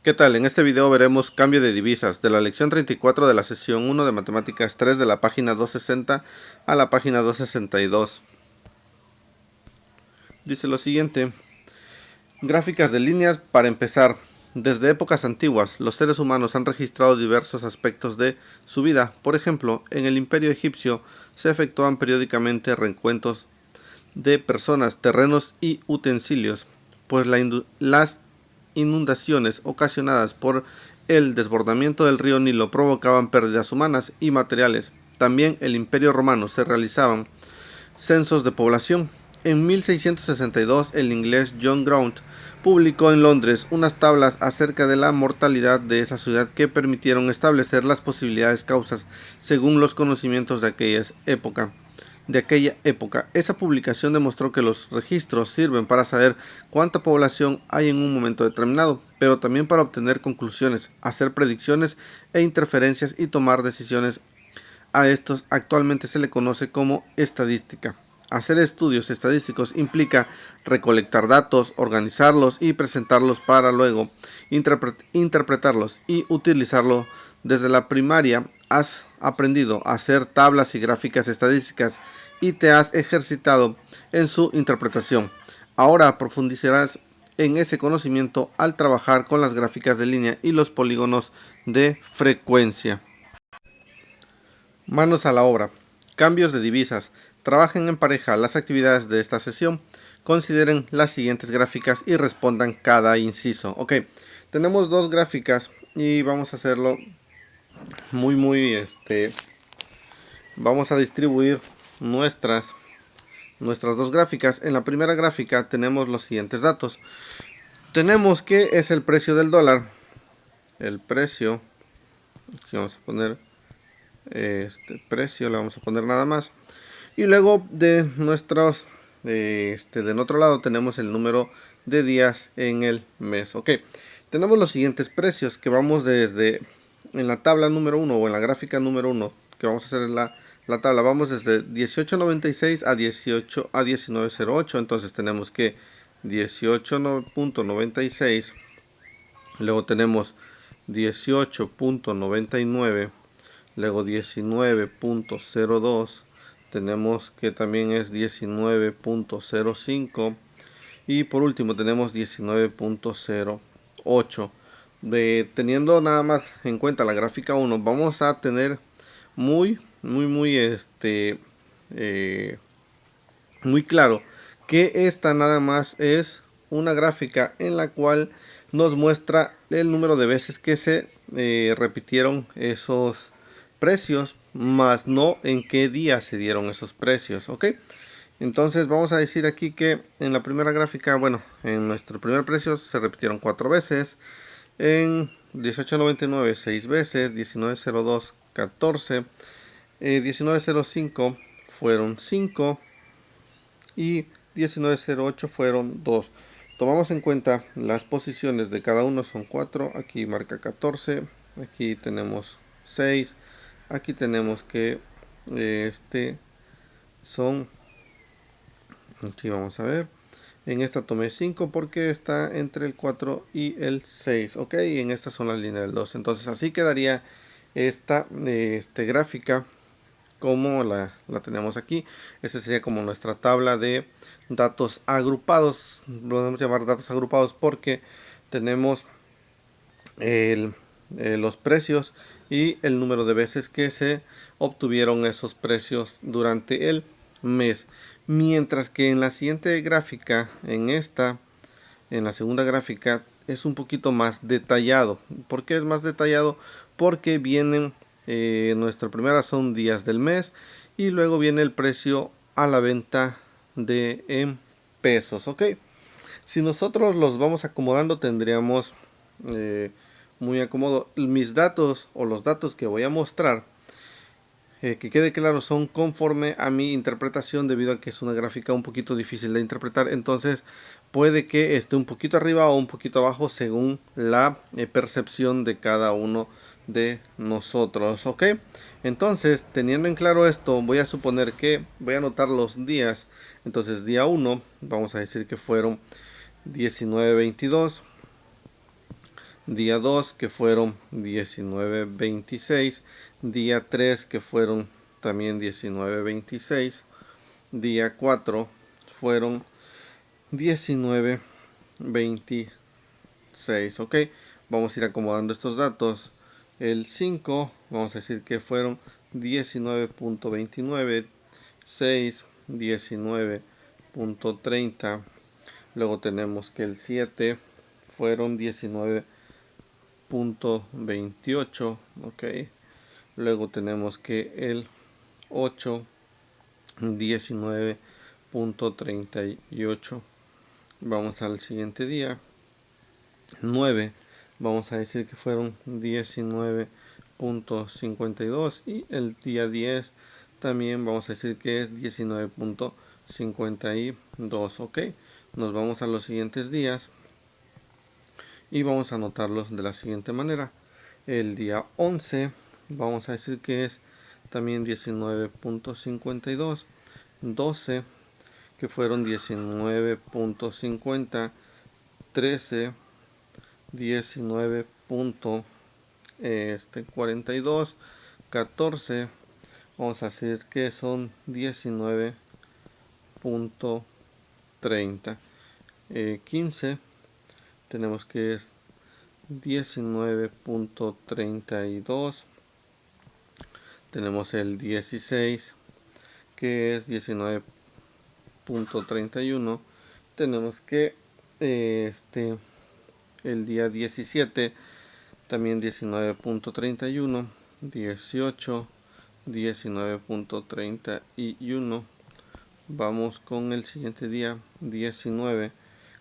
¿Qué tal? En este video veremos cambio de divisas de la lección 34 de la sesión 1 de Matemáticas 3 de la página 260 a la página 262. Dice lo siguiente: gráficas de líneas para empezar. Desde épocas antiguas, los seres humanos han registrado diversos aspectos de su vida. Por ejemplo, en el Imperio egipcio se efectuaban periódicamente recuentos de personas, terrenos y utensilios, pues las inundaciones ocasionadas por el desbordamiento del río Nilo provocaban pérdidas humanas y materiales. También en el Imperio Romano se realizaban censos de población. En 1662 el inglés John Graunt publicó en Londres unas tablas acerca de la mortalidad de esa ciudad que permitieron establecer las posibilidades causas según los conocimientos de aquella época. Esa publicación demostró que los registros sirven para saber cuánta población hay en un momento determinado, pero también para obtener conclusiones, hacer predicciones e interferencias y tomar decisiones. A estos actualmente se le conoce como estadística. Hacer estudios estadísticos implica recolectar datos, organizarlos y presentarlos para luego interpretarlos y utilizarlo. Desde la primaria has aprendido a hacer tablas y gráficas estadísticas y te has ejercitado en su interpretación. Ahora profundizarás en ese conocimiento al trabajar con las gráficas de línea y los polígonos de frecuencia. Manos a la obra. Cambios de divisas. Trabajen en pareja las actividades de esta sesión. Consideren las siguientes gráficas y respondan cada inciso. Ok, tenemos dos gráficas y vamos a hacerlo vamos a distribuir nuestras dos gráficas. En la primera gráfica tenemos los siguientes datos. Tenemos que es el precio del dólar. El precio, aquí vamos a poner precio, le vamos a poner nada más. Y luego de otro lado tenemos el número de días en el mes. Ok, tenemos los siguientes precios que vamos desde en la tabla número 1 o en la gráfica número 1 que vamos a hacer en la tabla. Vamos desde 18.96 a 19.08. Entonces tenemos que 18.96, luego tenemos 18.99, luego 19.02, tenemos que también es 19.05 y por último tenemos 19.08. Teniendo nada más en cuenta la gráfica 1, vamos a tener muy claro que esta nada más es una gráfica en la cual nos muestra el número de veces que se repitieron esos precios, más no en qué día se dieron esos precios. Ok, entonces vamos a decir aquí que en la primera gráfica, bueno, en nuestro primer precio se repitieron 4 veces, en 18.99 6 veces, 19.02 14, 19.05 fueron 5 y 19.08 fueron 2. Tomamos en cuenta las posiciones de cada uno, son 4, aquí marca 14, aquí tenemos 6, aquí tenemos que son, aquí vamos a ver, en esta tomé 5 porque está entre el 4 y el 6, ok, y en esta son las líneas del 2. Entonces así quedaría esta gráfica como la tenemos aquí. Esta sería como nuestra tabla de datos agrupados. Lo podemos llamar datos agrupados porque tenemos los precios y el número de veces que se obtuvieron esos precios durante el mes. Mientras que en la siguiente gráfica, en la segunda gráfica, es un poquito más detallado. ¿Por qué es más detallado? Porque vienen nuestra primera son días del mes y luego viene el precio a la venta en pesos. Ok, si nosotros los vamos acomodando tendríamos muy acomodo. Mis datos o los datos que voy a mostrar, que quede claro, son conforme a mi interpretación, debido a que es una gráfica un poquito difícil de interpretar. Entonces puede que esté un poquito arriba o un poquito abajo según la percepción de cada uno de nosotros. Ok, entonces teniendo en claro esto, voy a suponer que voy a anotar los días. Entonces día 1 vamos a decir que fueron 19.22, día 2 que fueron 19.26, día 3 que fueron también 19.26, día 4 fueron 19.26. Ok, vamos a ir acomodando estos datos. El 5 vamos a decir que fueron 19.29, 6 19.30. Luego tenemos que el 7 fueron 19.28. ok, luego tenemos que el 8 19.38. vamos al siguiente día. 9 vamos a decir que fueron 19.52 y el día 10 también vamos a decir que es 19.52. ok, nos vamos a los siguientes días y vamos a anotarlos de la siguiente manera. El día 11 vamos a decir que es también 19.52, 12 que fueron 19.50, 13 19.42, 14 vamos a decir que son 19.30, 15 tenemos que es 19.32, tenemos el 16 que es 19.31, tenemos que el día 17 también 19.31, 18 19.31. vamos con el siguiente día 19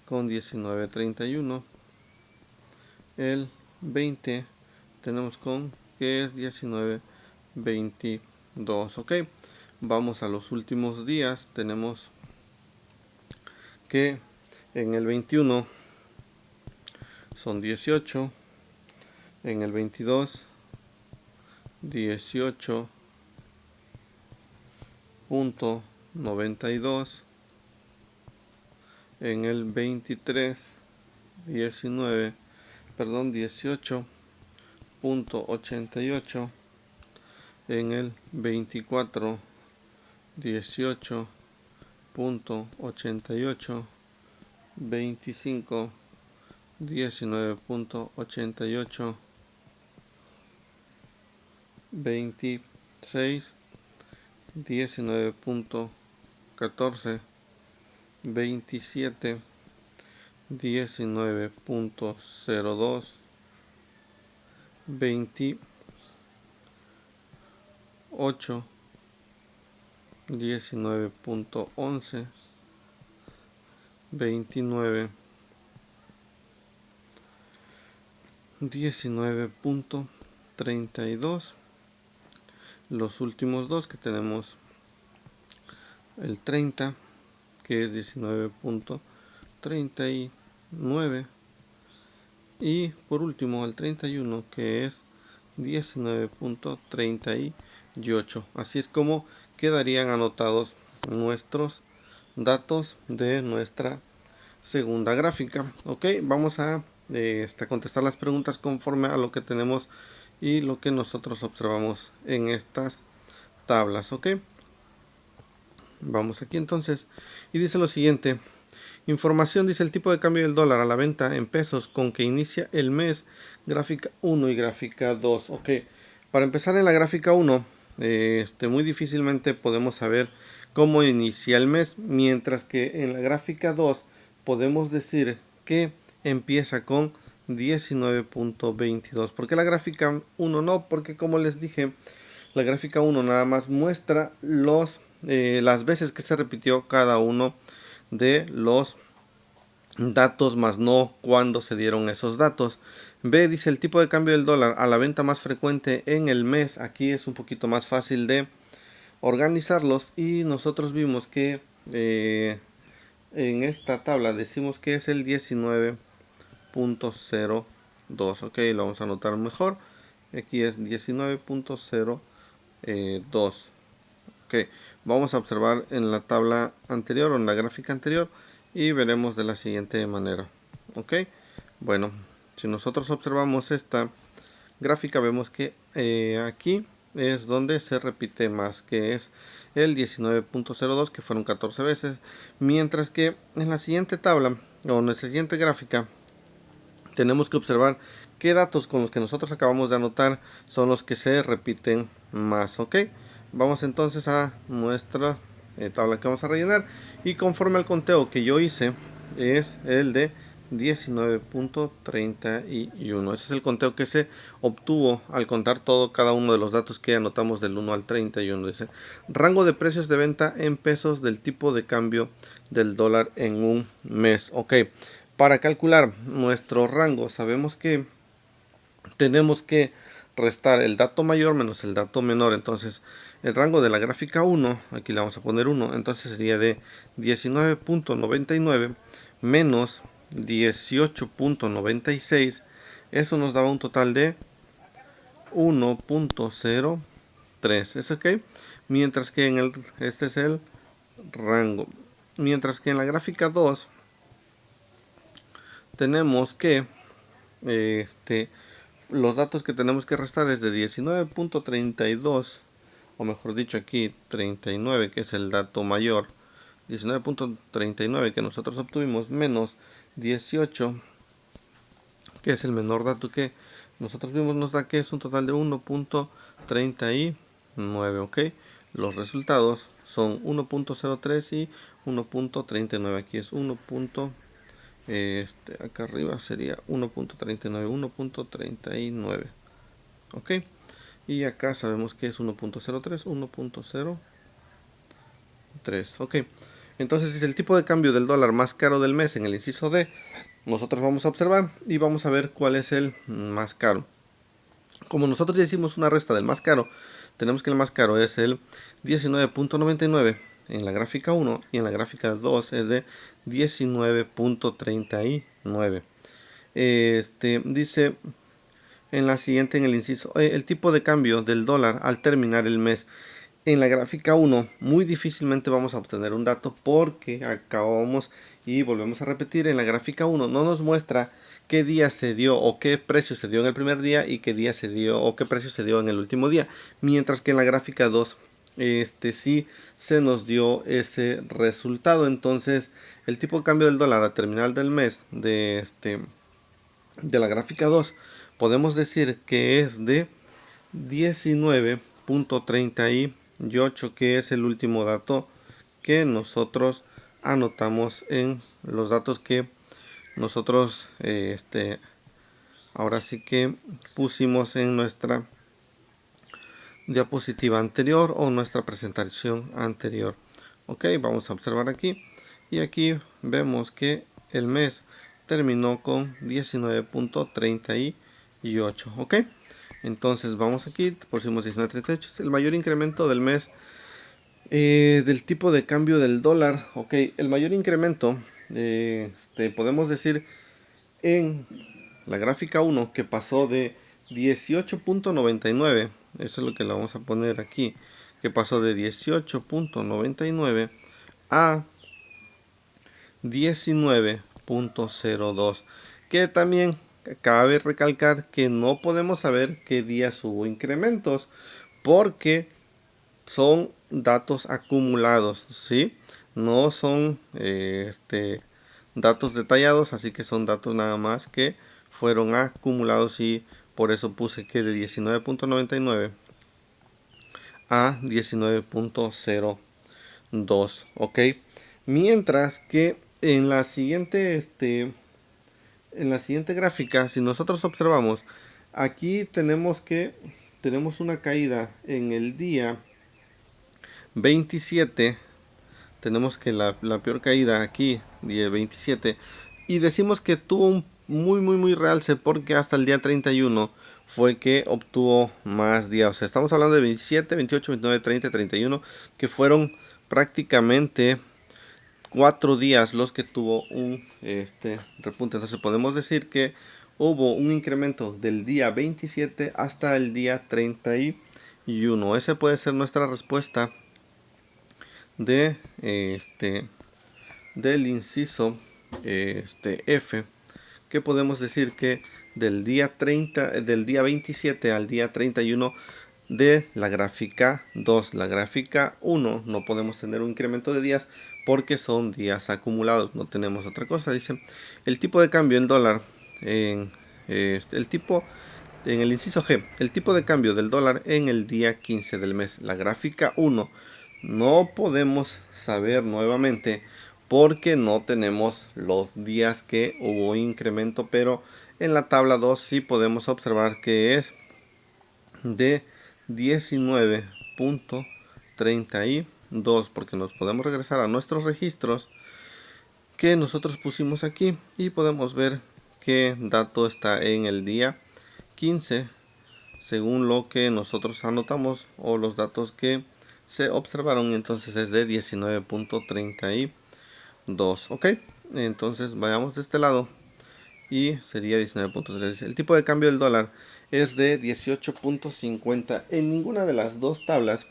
con 19.31. el 20 tenemos con que es 19.22. ok, vamos a los últimos días. Tenemos que en el 21 son 18, en el 22 18.92, en el 23 18.88, en el 24 18.88, 25 19.88, 26 19.14, 27 19.02, 28 19.11, 29 19.32. los últimos dos que tenemos el 30 que es 19.39 y por último el 31 que es 19.38. así es como quedarían anotados nuestros datos de nuestra segunda gráfica. ok, vamos a contestar las preguntas conforme a lo que tenemos y lo que nosotros observamos en estas tablas. ok, vamos aquí entonces y dice lo siguiente. Información, dice el tipo de cambio del dólar a la venta en pesos con que inicia el mes, gráfica 1 y gráfica 2. ok, para empezar en la gráfica 1 muy difícilmente podemos saber cómo inicia el mes, mientras que en la gráfica 2 podemos decir que empieza con 19.22. ¿Por qué la gráfica 1 no? Porque como les dije, la gráfica 1 nada más muestra las veces que se repitió cada uno de los datos, más no cuándo se dieron esos datos. B dice el tipo de cambio del dólar a la venta más frecuente en el mes. Aquí es un poquito más fácil de organizarlos y nosotros vimos que en esta tabla decimos que es el 19.02. ok, lo vamos a anotar mejor. Aquí es 19.02. ok, vamos a observar en la tabla anterior o en la gráfica anterior y veremos de la siguiente manera. ok, bueno, Si nosotros observamos esta gráfica, vemos que aquí es donde se repite más, que es el 19.02, que fueron 14 veces, mientras que en la siguiente tabla o en la siguiente gráfica tenemos que observar qué datos con los que nosotros acabamos de anotar son los que se repiten más. Ok, vamos entonces a nuestra tabla que vamos a rellenar, y conforme al conteo que yo hice es el de 19.31. Ese es el conteo que se obtuvo al contar cada uno de los datos que anotamos del 1 al 31. Dice rango de precios de venta en pesos del tipo de cambio del dólar en un mes. Ok, para calcular nuestro rango sabemos que tenemos que restar el dato mayor menos el dato menor. Entonces el rango de la gráfica 1, aquí le vamos a poner 1, entonces sería de 19.99 menos 18.96. Eso nos daba un total de 1.03. ¿Es ok? Mientras que este es el rango. Mientras que en la gráfica 2 tenemos que los datos que tenemos que restar es de 19.32, o mejor dicho aquí 39, que es el dato mayor, 19.39 que nosotros obtuvimos, menos 18, que es el menor dato que nosotros vimos, nos da que es un total de 1.39. Ok, los resultados son 1.03 y 1.39. Aquí es 1. Acá arriba sería 1.39, 1.39. Ok, y acá sabemos que es 1.03, 1.03. Ok, entonces es el tipo de cambio del dólar más caro del mes en el inciso D. Nosotros vamos a observar y vamos a ver cuál es el más caro. Como nosotros ya hicimos una resta del más caro, tenemos que el más caro es el 19.99 en la gráfica 1, y en la gráfica 2 es de 19.39. Dice en la siguiente, en el inciso, el tipo de cambio del dólar al terminar el mes. En la gráfica 1 muy difícilmente vamos a obtener un dato, porque acabamos y volvemos a repetir, en la gráfica 1 no nos muestra qué día se dio o qué precio se dio en el primer día y qué día se dio o qué precio se dio en el último día, mientras que en la gráfica 2 sí se nos dio ese resultado. Entonces el tipo de cambio del dólar al terminal del mes de la gráfica 2 podemos decir que es de 19.38, que es el último dato que nosotros anotamos en los datos que nosotros ahora sí que pusimos en nuestra diapositiva anterior o nuestra presentación anterior. Ok, vamos a observar aquí, y aquí vemos que el mes terminó con 19.38. ok, entonces vamos aquí, pusimos 19.38, es el mayor incremento del mes del tipo de cambio del dólar. Ok, el mayor incremento podemos decir en la gráfica 1, que pasó de 18.99, eso es lo que le vamos a poner aquí, que pasó de 18.99 a 19.02, que también cabe recalcar que no podemos saber qué días hubo incrementos, porque son datos acumulados, ¿sí? No son datos detallados, así que son datos nada más que fueron acumulados, y por eso puse que de 19.99 a 19.02. ok, mientras que en la siguiente gráfica, si nosotros observamos, aquí tenemos una caída en el día 27. Tenemos que la peor caída aquí, día 27, y decimos que tuvo un muy realce, porque hasta el día 31 fue que obtuvo más días. O sea, estamos hablando de 27, 28, 29, 30, 31, que fueron prácticamente 4 días los que tuvo un repunte. Entonces podemos decir que hubo un incremento del día 27 hasta el día 31. Esa puede ser nuestra respuesta de del inciso F, que podemos decir que del día 30, del día 27 al día 31 de la gráfica 2. La gráfica 1 no podemos tener un incremento de días porque son días acumulados, no tenemos otra cosa. Dice el tipo de cambio en dólar en en el inciso G, el tipo de cambio del dólar en el día 15 del mes. La gráfica 1 no podemos saber nuevamente porque no tenemos los días que hubo incremento, pero en la tabla 2 sí podemos observar que es de 19.32, porque nos podemos regresar a nuestros registros que nosotros pusimos aquí y podemos ver qué dato está en el día 15 según lo que nosotros anotamos o los datos que se observaron. Entonces es de 19.32. ok, entonces vayamos de este lado y sería 19.3. El tipo de cambio del dólar es de 18.50. En ninguna de las dos tablas,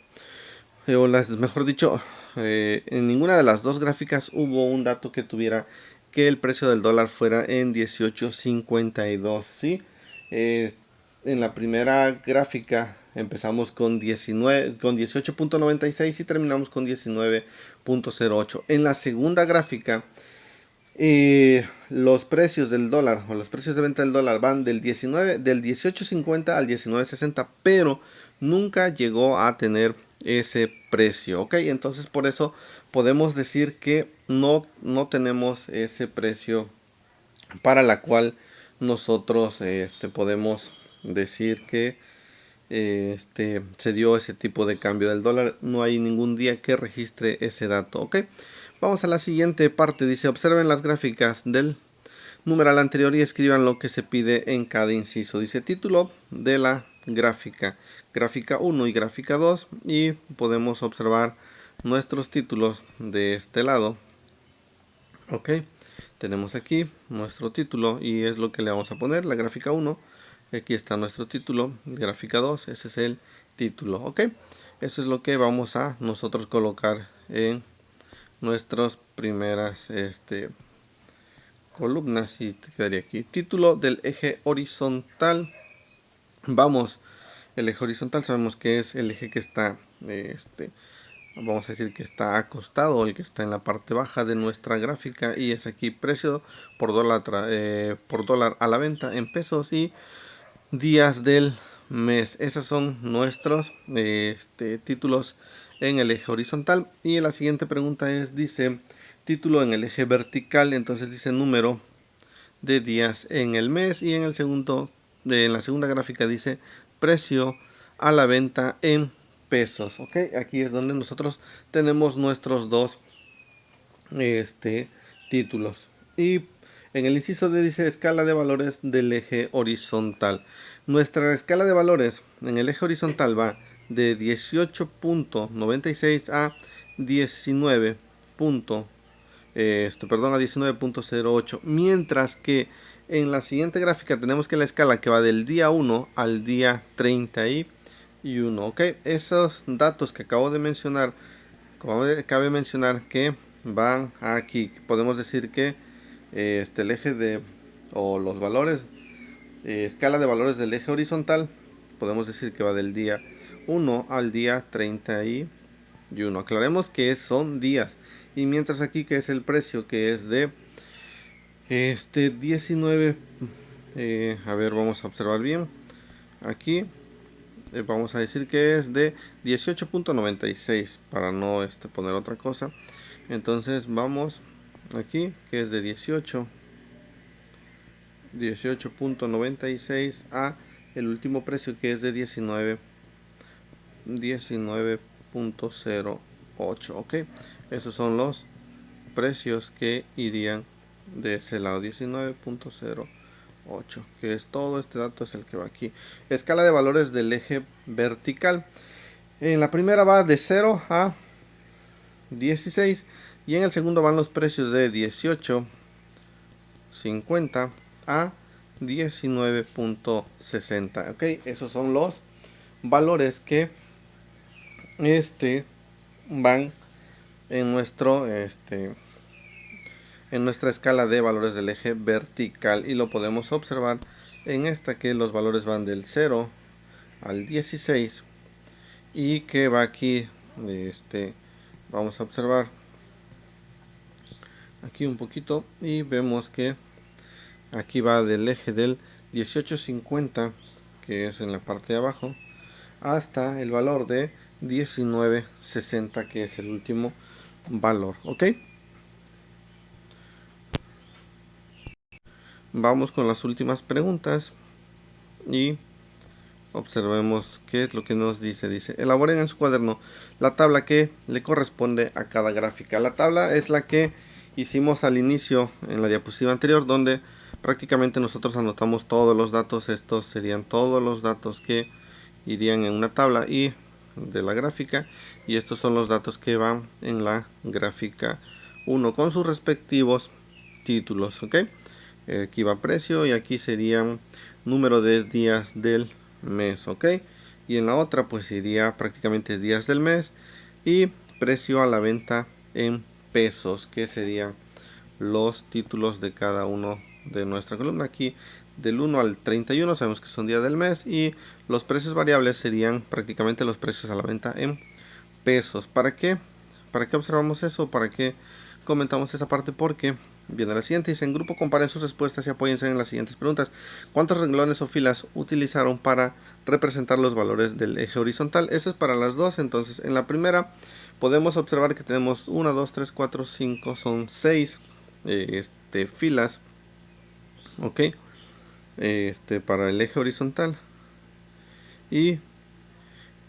mejor dicho, en ninguna de las dos gráficas hubo un dato que tuviera que el precio del dólar fuera en 18.52. ¿Sí? En la primera gráfica empezamos con 18.96 y terminamos con 19.08. En la segunda gráfica los precios del dólar o los precios de venta del dólar van del 18.50 al 19.60, pero nunca llegó a tener ese precio. Ok, entonces por eso podemos decir que no tenemos ese precio para la cual nosotros podemos decir que se dio ese tipo de cambio del dólar. No hay ningún día que registre ese dato. Ok, vamos a la siguiente parte. Dice observen las gráficas del numeral anterior y escriban lo que se pide en cada inciso. Dice título de la gráfica, gráfica 1 y gráfica 2, y podemos observar nuestros títulos de este lado. Ok, tenemos aquí nuestro título y es lo que le vamos a poner, la gráfica 1. Aquí está nuestro título, gráfica 2, ese es el título. Ok, eso es lo que vamos a nosotros colocar en nuestras primeras columnas y te quedaría aquí. Título del eje horizontal. Vamos, el eje horizontal sabemos que es el eje que está vamos a decir que está acostado, el que está en la parte baja de nuestra gráfica, y es aquí precio por dólar a la venta en pesos y días del mes. Esos son nuestros títulos en el eje horizontal. Y la siguiente pregunta dice título en el eje vertical, entonces dice número de días en el mes, y en el segundo, en la segunda gráfica dice precio a la venta en pesos. Ok, aquí es donde nosotros tenemos nuestros dos títulos. Y en el inciso D dice escala de valores del eje horizontal. Nuestra escala de valores en el eje horizontal va de 18.96 a 19. A 19.08, mientras que en la siguiente gráfica tenemos que la escala que va del día 1 al día 31. Ok, esos datos que acabo de mencionar, cabe mencionar que van aquí. Podemos decir que el eje o los valores, escala de valores del eje horizontal, podemos decir que va del día 1 al día 31. Aclaremos que son días, y mientras aquí que es el precio, que es de 19. A ver, vamos a observar bien aquí. Vamos a decir que es de 18.96 para no poner otra cosa. Entonces vamos aquí que es de 18.96 a el último precio que es de 19.08. ok, esos son los precios que irían de ese lado. 19.08, que es todo este dato, es el que va aquí. Escala de valores del eje vertical. En la primera va de 0 a 16, y en el segundo van los precios de 18.50 a 19.60. ok, esos son los valores que van en nuestra escala de valores del eje vertical, y lo podemos observar en esta que los valores van del 0 al 16 y que va aquí, vamos a observar aquí un poquito y vemos que aquí va del eje del 1850, que es en la parte de abajo, hasta el valor de 1960, que es el último valor. Ok, vamos con las últimas preguntas y observemos qué es lo que nos dice. Dice, elaboren en su cuaderno la tabla que le corresponde a cada gráfica. La tabla es la que hicimos al inicio en la diapositiva anterior, donde prácticamente nosotros anotamos todos los datos. Estos serían todos los datos que irían en una tabla y de la gráfica, y estos son los datos que van en la gráfica 1 con sus respectivos títulos. Ok, aquí va precio y aquí serían número de días del mes. Ok, y en la otra pues iría prácticamente días del mes y precio a la venta en pesos, que serían los títulos de cada uno de nuestra columna. Aquí del 1 al 31 sabemos que son días del mes, y los precios variables serían prácticamente los precios a la venta en pesos. ¿Para qué observamos eso? ¿Para qué comentamos esa parte? Porque viene la siguiente, dice: en grupo comparen sus respuestas y apóyense en las siguientes preguntas. ¿Cuántos renglones o filas utilizaron para representar los valores del eje horizontal? Eso es para las dos. Entonces, en la primera podemos observar que tenemos 1, 2, 3, 4, 5, son 6 filas, ok, para el eje horizontal. Y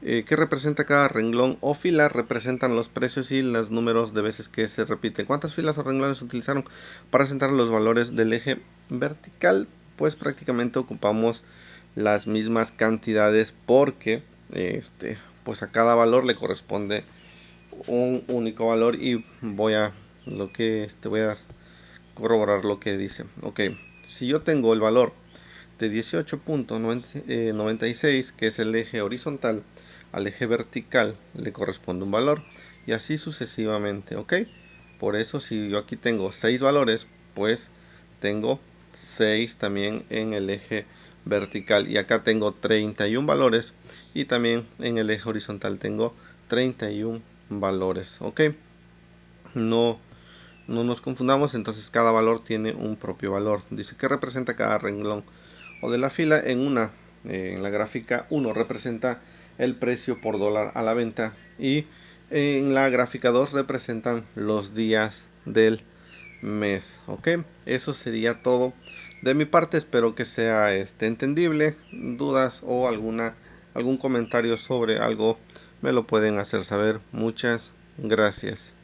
¿qué representa cada renglón o fila? Representan los precios y los números de veces que se repite. ¿Cuántas filas o renglones utilizaron para presentar los valores del eje vertical? Pues prácticamente ocupamos las mismas cantidades, porque pues a cada valor le corresponde un único valor, y voy a corroborar lo que dice. Ok, si yo tengo el valor de 18.96, que es el eje horizontal, al eje vertical le corresponde un valor, y así sucesivamente. Ok, por eso si yo aquí tengo 6 valores, pues tengo 6 también en el eje vertical, y acá tengo 31 valores, y también en el eje horizontal tengo 31 valores. Ok, no nos confundamos. Entonces cada valor tiene un propio valor. Dice que representa cada renglón o de la fila. En la gráfica 1 representa el precio por dólar a la venta, y en la gráfica 2 representan los días del mes. Ok, eso sería todo de mi parte. Espero que sea entendible. Dudas o algún comentario sobre algo me lo pueden hacer saber. Muchas gracias.